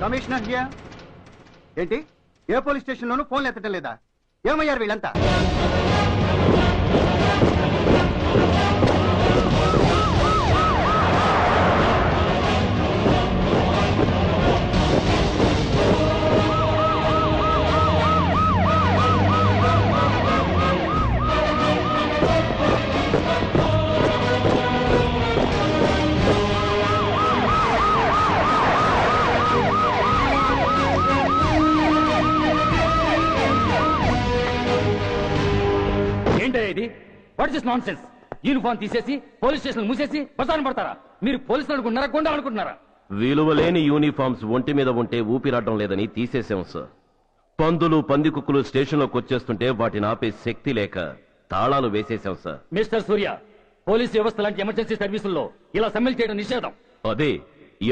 Commissioner here. ఏంటి ఏ police station లోనూ ఫోన్లు ఎత్తడం లేదా? ఏమయ్యారు వీళ్ళంతా? యూనిఫామ్ తీసేసి పోలీస్ స్టేషన్ మూసేసి బసాన పడతారా? మీరు పోలీసులు అనుకుంటున్నారా, గుండా అనుకుంటున్నారా? విలువలేని యూనిఫామ్స్ ఒంటి మీద ఉంటే ఊపిరాడడం లేదని తీసేసాం సార్. పందులు పందికుక్కులు స్టేషన్లోకి వచ్చేస్తుంటే వాటిని ఆపే శక్తి లేక తాళాలు వేసేసాం సార్. మిస్టర్ సూర్య, పోలీస్ వ్యవస్థ లాంటి ఎమర్జెన్సీ సర్వీసుల్లో ఇలా సమ్మెలు చేయడం నిషేధం. అదే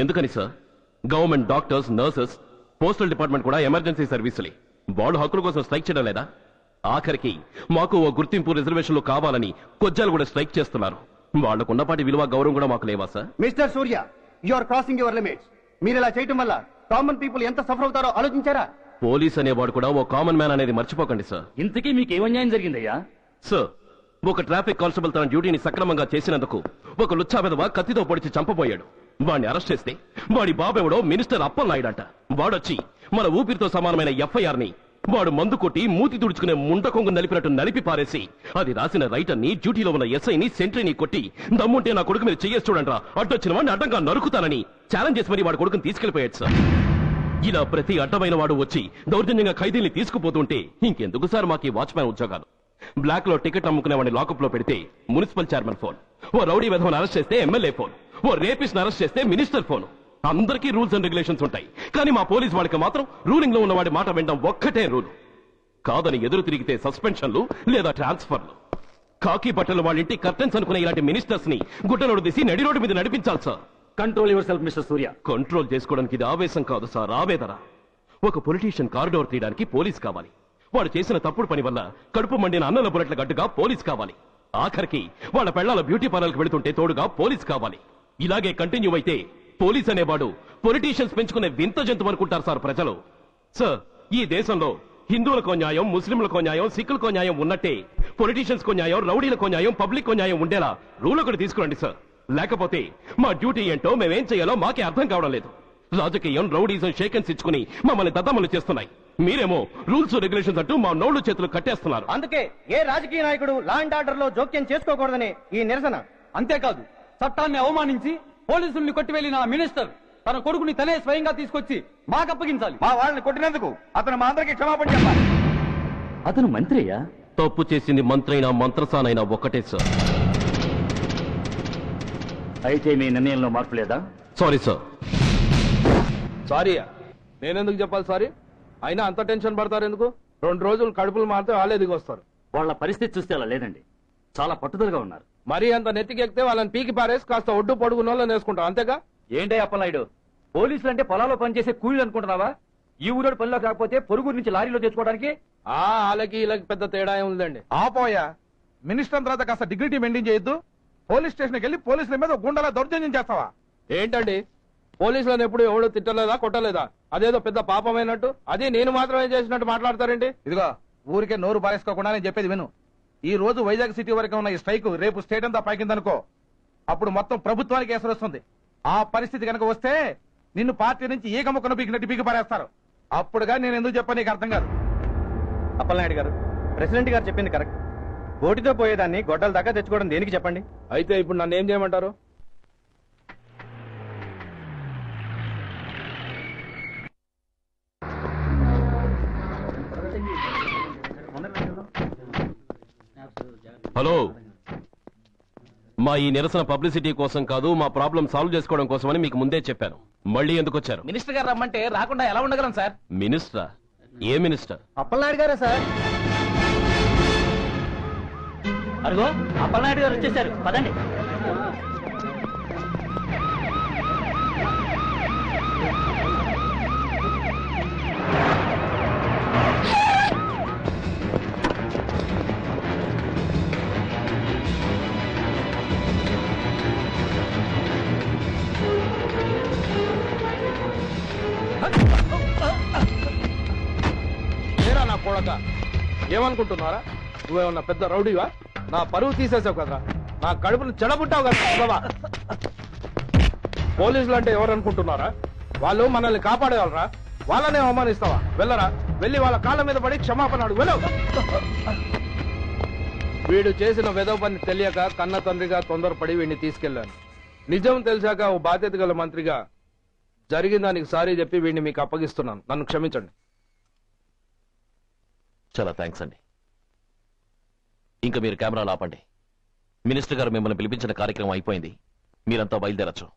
ఎందుకని sir? Government doctors, nurses, postal department కూడా ఎమర్జెన్సీ సర్వీసులే. వాళ్ళు హక్కుల కోసం స్ట్రైక్ చేయడం లేదా? ఆఖరికి మాకు ఓ గుర్తింపు రిజర్వేషన్లు కావాలని కొజ్జాలు కూడా స్ట్రైక్ చేస్తున్నారు. వాళ్లకున్నపాటి విలువ గౌరవం కూడా మాకు లేవా sir? Mister Surya, you are crossing your limits. మీరు ఇలా చేయడం వల్ల కామన్ పీపుల్ ఎంత సఫర్ అవుతారో ఆలోచించారా? పోలీస్ అనేవాడు కూడా ఓ కామన్ మ్యాన్ అనేది మర్చిపోకండి సార్. ఇంతకీ మీకు ఏమన్యాయం జరిగిందయ్యా? సార్, ఒక ట్రాఫిక్ కానిస్టేబుల్ తన డ్యూటీని సక్రమంగా చేసినందుకు ఒక లుచ్చా విధవ కత్తితో పొడిచి చంపబోయాడు. వాడిని అరెస్ట్ చేస్తే వాడి బాబెవడో మినిస్టర్ అప్పలనాయుడంట. వాడొచ్చి మన ఊపిరితో సమానమైన ఎఫ్ఐఆర్ ని వాడు మందు కొట్టి మూతి తుడుచుకునే ముండకొంగు నలిపినట్టు నలిపి పారేసి అది రాసిన రైటర్ ని, డ్యూటీలో ఉన్న ఎస్ఐని, సెంట్రీని కొట్టి దమ్ముంటే నా కొడుకు మీరు చెయ్యేసి చూడండిరా, అడ్డొచ్చిన వాడిని అడ్డంగా నరుకుతానని ఛాలెంజ్ చేసి మరి వాడి కొడుకుని తీసుకెళ్లిపోయాడు సార్. ఇలా ప్రతి అడ్డమైన వాడు వచ్చి దౌర్జన్యంగా ఖైదీల్ని తీసుకుపోతుంటే ఇంకెందుకు సార్ మాకు ఈ వాచ్మ్యాన్ ఉద్యోగాలు? బ్లాక్ లో టికెట్ అమ్ముకునే వాడిని లాకప్ లో పెడితే మున్సిపల్ చైర్మన్ ఫోన్, ఓ రౌడీ విధవను అరెస్ట్ చేస్తే ఎమ్మెల్యే ఫోన్, ఓ రేపిస్ట్ అరెస్ట్ చేస్తే మినిస్టర్ ఫోన్. అందరికీ రూల్స్ అండ్ రెగ్యులేషన్స్ ఉంటాయి, కానీ మా పోలీస్ వాళ్ళకి మాత్రం రూలింగ్ లో ఉన్న వాడి మాట వినడం ఒక్కటే రూల్. కాదని ఎదురు తిరిగితే సస్పెన్షన్లు లేదా ట్రాన్స్ఫర్లు. కాకి బట్టలు వాళ్ళ ఇంటి కర్టెన్స్ అనుకునే ఇలాంటి మినిస్టర్స్ ని గుడ్డలోడు తీసి నడి రోడ్డు మీద నడిపించాలి sir. Control your self mister Surya. Control చేసుకోవడానికి ఇది ఆవేశం కాదు సార్, ఆవేదన. ఒక పొలిటీషియన్ కారిడోర్ తీయడానికి పోలీస్ కావాలి. వాడు చేసిన తప్పుడు పని వల్ల కడుపు మండిన అన్నల బుల్లెట్ల గట్టుగా పోలీస్ కావాలి. ఆఖరికి వాళ్ళ పెళ్లాల బ్యూటీ పార్లర్కి వెళుతుంటే తోడుగా పోలీస్ కావాలి. ఇలాగే కంటిన్యూ అయితే పోలీస్ అనేవాడు పొలిటీషియన్స్ పెంచుకునే వింత జంతువు అనుకుంటారు సార్ ప్రజలు. సార్, ఈ దేశంలో హిందువులకో న్యాయం, ముస్లింలకో న్యాయం, సిక్కులకో న్యాయం ఉన్నట్టే పొలిటీషియన్స్ కో న్యాయం, రౌడీలకో న్యాయం, పబ్లిక్ కో న్యాయం ఉండేలా రూల్ ఒకటి తీసుకురండి సార్. లేకపోతే మా డ్యూటీ ఏంటో మేమేం చేయాలో మాకే అర్థం కావడం లేదు. రాజకీయం, రౌడీజం షేకెన్స్ ఇచ్చుకుని మమ్మల్ని దద్దమలు చేస్తున్నాయి. మీరేమో రూల్స్ రెగ్యులేషన్స్ అంటూ మా నోళ్లు చేతులు కట్టేస్తున్నారు. అందుకే ఏ రాజకీయ నాయకుడు లా అండ్ ఆర్డర్ లో జోక్యం చేసుకోకూడదని ఈ నిరసన. అంతేకాదు, చట్టాన్ని అవమానించి పోలీసుల్ని కొట్టివెళ్లిన మినిస్టర్ తన కొడుకుని తనే స్వయంగా తీసుకొచ్చి మాకు అప్పగించాలి. మా వాళ్ళని కొట్టినందుకు అతను మా అందరికి క్షమాపణ చెప్పాలి. అతను మంత్రి అయ్యా? తప్పు చేసింది మంత్రైనా మంత్రసానైనా ఒక్కటే సార్. అయితే మీ నిర్ణయంలో మార్పు లేదా? Sorry sir. సారీయా? నేనెందుకు చెప్పాలి సారీ? అయినా అంత టెన్షన్ పడతారు ఎందుకు? 2 రోజులు కడుపులు మారితే వాళ్ళే దిగొస్తారు. వాళ్ళ పరిస్థితి చూస్తే అలా లేదండి, చాలా పట్టుదలగా ఉన్నారు. మరీ అంత నెత్తికెక్కితే వాళ్ళని పీకి పారేసి కాస్త ఒడ్డు పొడుగున్న వాళ్ళని వేసుకుంటాం, అంతేగా? ఏంటే అప్పలనాయుడు, పోలీసులు అంటే పొలాల్లో పనిచేసే కూలీలు అనుకుంటున్నావా? ఈ ఊరోడు పనిలో కాకపోతే పొరుగురు నుంచి లారీలో తెచ్చుకోవడానికి వాళ్ళకి వీళ్ళకి పెద్ద తేడా ఉందండి. ఆపోయా, మినిస్టర్ తర్వాత కాస్త డిగ్నిటీ మెయింటైన్ చేయొద్దు. పోలీస్ స్టేషన్కి వెళ్ళి పోలీసుల మీద గుండాల దౌర్జన్యం చేస్తావా? ఏంటండి, పోలీసులను ఎప్పుడు ఎవడు తిట్టలేదా, కొట్టలేదా? అదేదో పెద్ద పాపమైనట్టు, అది నేను మాత్రమే చేసినట్టు మాట్లాడతారేంటి? ఇదిగో, ఊరికే నోరు పారేసుకోకుండా నేను చెప్పేది విను. ఈ రోజు వైజాగ్ సిటీ వరకు ఉన్న ఈ స్ట్రైక్ రేపు స్టేట్ అంతా పైకిందనుకో, అప్పుడు మొత్తం ప్రభుత్వానికి ఎసరు వస్తుంది. ఆ పరిస్థితి కనుక వస్తే నిన్ను పార్టీ నుంచి ఏ గమ్మకును పీకినట్టు పీకి పారేస్తారు. అప్పుడుగా నేను ఎందుకు చెప్పా నీకు అర్థం కాదు. అప్పలనాయుడు గారు, ప్రెసిడెంట్ గారు చెప్పింది కరెక్ట్. గోటితో పోయేదాన్ని గొడ్డల దాకా తెచ్చుకోవడం దేనికి చెప్పండి? అయితే ఇప్పుడు నన్ను ఏం చేయమంటారు? హలో, మా ఈ నిరసన పబ్లిసిటీ కోసం కాదు, మా ప్రాబ్లం సాల్వ్ చేసుకోవడం కోసమని మీకు ముందే చెప్పాను. మళ్ళీ ఎందుకు వచ్చారు? మినిస్టర్ గారు రమ్మంటే రాకుండా ఎలా ఉండగలం సార్? మినిస్టరా? ఏ మినిస్టర్? అప్పలనాయుడు గారా సార్? అరుగో అప్పలనాయుడు గారు వచ్చేసారు, పదండి. ఏమనుకుంటున్నారా? నువ్వేమన్నా పెద్ద రౌడీవా? నా పరువు తీసేసావు కదరా, నా కడుపును చెడబుట్టావు కదా. పోలీసులు అంటే ఎవరు అనుకుంటున్నారా? వాళ్ళు మనల్ని కాపాడేవాళ్ళరా, వాళ్ళనే అవమానిస్తావా? వెళ్ళరా, వెళ్ళి వాళ్ళ కాళ్ళ మీద పడి క్షమాపణ అడుగు, వెళ్ళవు. వీడు చేసిన వెధవ పని తెలియక కన్న తండ్రిగా తొందరపడి వీడిని తీసుకెళ్లాను. నిజం తెలిసాక ఓ బాధ్యత గల మంత్రిగా జరిగిన దానికి సారీ చెప్పి వీడిని మీకు అప్పగిస్తున్నాను. నన్ను క్షమించండి. చాలా థ్యాంక్స్ అండి. ఇంకా మీరు కెమెరాలు ఆపండి. మినిస్టర్ గారు మిమ్మల్ని పిలిపించిన కార్యక్రమం అయిపోయింది. మీరంతా బయలుదేరచ్చు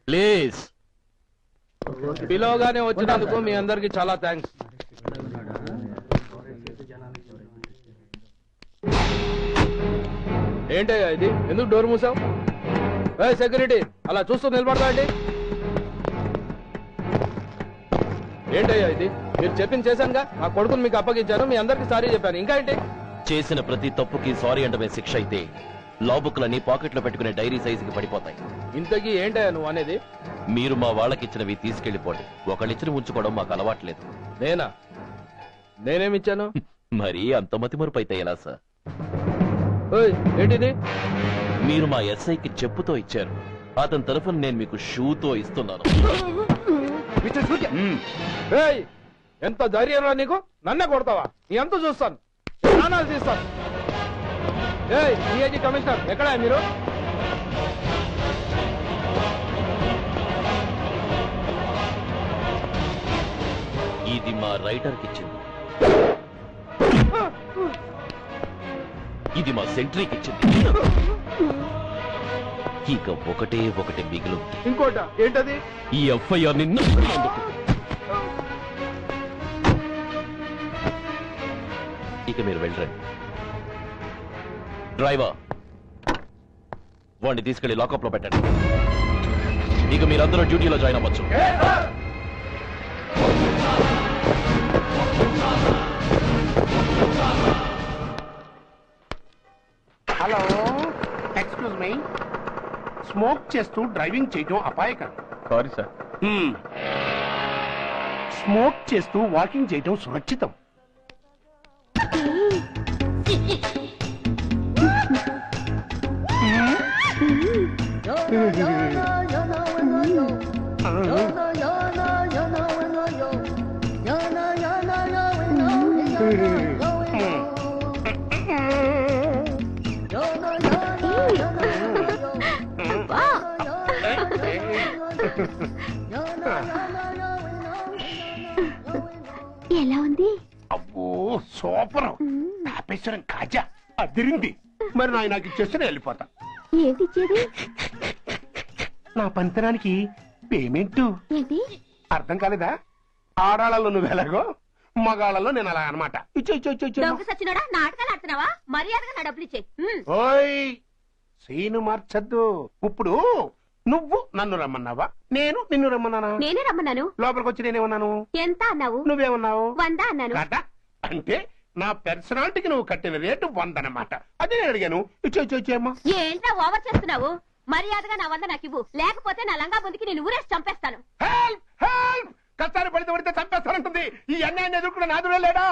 ప్లీజ్. పిలవగానే వచ్చినందుకు మీ అందరికి చాలా థ్యాంక్స్. ఏంటయ్యా ఇది? ఎందుకు డోర్ మూసావు? సెక్యూరిటీ, అలా చూస్తూ నిలబడతా అండి. ఏంటయ్యా ఇది? మీరు చెప్పింది చేశానుగా, నా కొడుకుని మీకు అప్పగించాను, మీ అందరికి సారీ చెప్పాను. ఇంకా ఏంటి? చేసిన ప్రతి తప్పుకి సారీ అంటమే శిక్ష అయితే లా బుక్లన్నీ పాకెట్లో పెట్టుకునే డైరీ సైజుకి పడిపోతాయి. ఇంతకీ ఏంటయ్యా నువ్వు అనేది? మీరు మా వాళ్ళకిచ్చినవి తీసుకెళ్లిపోండి. ఒకళ్ళిచ్చిన ఉంచుకోవడం మాకు అలవాట్లేదు. నేనేమిచ్చాను? మరి అంత మతిమరుపు అయితే ఎలా సార్? ఏంటిది? మీరు మా ఎస్ఐకి చెప్పుతో ఇచ్చారు. అతని తరఫున నేను మీకు షూతో ఇస్తున్నాను. ఎంత ధైర్యంరా నీకు? నన్నే కొడతావా? నీ అంత చూస్తాను, ప్రాణాలు తీస్తాను. డిఐజీ కమిషనర్ ఎక్కడా మీరు? ఇది మా రైటర్కి ఇచ్చింది, ఇది మా సెంట్రీకి ఇచ్చింది. ఇక ఒకటే ఒకటి మిగిలి. ఇంకోట ఏంటది? ఈ ఎఫ్ఐఆర్ నిన్ను ఇక మీరు వెళ్ళరండి. డ్రైవర్, వాడిని తీసుకెళ్లి లాకప్ లో పెట్టండి. ఇక మీరందరూ డ్యూటీలో జాయిన్ అవ్వచ్చు. Hello, excuse me. స్మోక్ చేస్తూ డ్రైవింగ్ చేయటం అపాయకరం. Sorry sir. స్మోక్ చేస్తూ వాకింగ్ చేయటం సురక్షితం. ఎలా ఉంది? అబ్బో సూపర్. తాపేశ్వరం కాజా అదిరింది. మరి నాకు ఇచ్చేస్తే వెళ్ళిపోతా. ఏంటి ఇచ్చేది? నా పంతనానికి పేమెంట్. ఏంటి అర్థం కాలేదా? ఆడాళ్ళలో నువ్వు ఎలాగో, మగాళ్ళలో నేను అలా అనమాట. సచ్చినోడా, నాటకాలు ఆడుతున్నావా? మర్యాదగా నా డబ్బులు ఇచ్చే. ఓయ్ సీను మార్చద్దు. ఇప్పుడు నువ్వు నన్ను రమ్మన్నావా, నేను నిన్ను రమ్మన్నానా? నేనే రమ్మన్నాను. లోపలికి వచ్చి నేనేమన్నాను? ఎంత అన్నావు? నువ్వేమన్నావు? 100 అన్నాను. కదా అంటే నా పర్సనాలిటీకి నువ్వు కట్టిన రేటు 100 అన్నమాట. అదే నేను అడిగాను. ఇచ్చేమ్మా. ఏంట్రా ఓవర్ చేస్తున్నావు? మర్యాదగా నా 100 నాకు ఇవ్వు, లేకపోతే నా లంగా ముందుకి నేను ఊరేసి చంపేస్తాను. Help help. కష్టాలు పడితే చంపేస్తానంటుంది. ఈ అన్యాయాన్ని ఎదుర్కొన్న నాదుడే లేడా?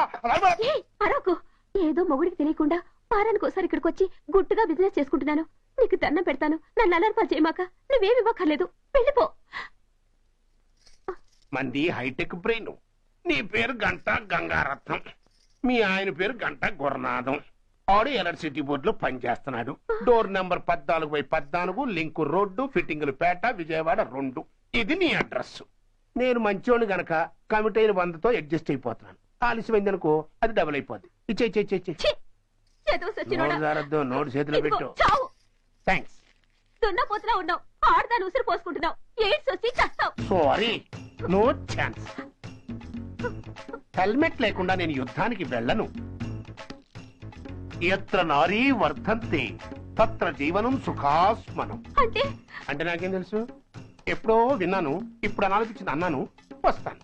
అరకు ఏదో మొగుడికి తెలియకుండా వారానికి ఒకసారి ఇక్కడికి వచ్చి గుట్టుగా బిజినెస్ చేసుకుంటున్నాను. నీకు దండం పెడతాను, నన్ను అలర్పాలు చేయమాక. నువ్వేమి ఇవ్వక్కర్లేదు, వెళ్ళిపో. మంది హైటెక్ బ్రెయిన్. నీ పేరు గంట గంగారత్నం, మీ ఆయన పేరు గంట గురునాథం. ఆడు ఎలక్ట్రిసిటీ బోర్డులో పనిచేస్తున్నాడు. డోర్ నెంబర్ 14/14, లింకు రోడ్డు, ఫిట్టింగులు పేట, విజయవాడ 2. ఇది నీ అడ్రస్. నేను మంచోని గనక కమిట్ అయిన 100తో అడ్జస్ట్ అయిపోతున్నాను. ఆలస్యమైందనుకో అది డబుల్ అయిపోద్ది. నోటు చేతిలో పెట్టు. థ్యాంక్స్. దున్నపోతులా ఉన్నావు, ఆడదాని ఉసిరు పోసుకుంటున్నావు. ఎయిడ్స్ వచ్చి చస్తావు. Sorry, no chance. హెల్మెట్ లేకుండా నేను యుద్ధానికి వెళ్ళను. ఎత్ర నారీ వర్ధంతే తత్ర జీవనం సుఖాస్మనం. అంటే నాకేం తెలుసు? ఎప్పుడో విన్నాను, ఇప్పుడు అనాలనిపించింది అన్నాను. వస్తాను.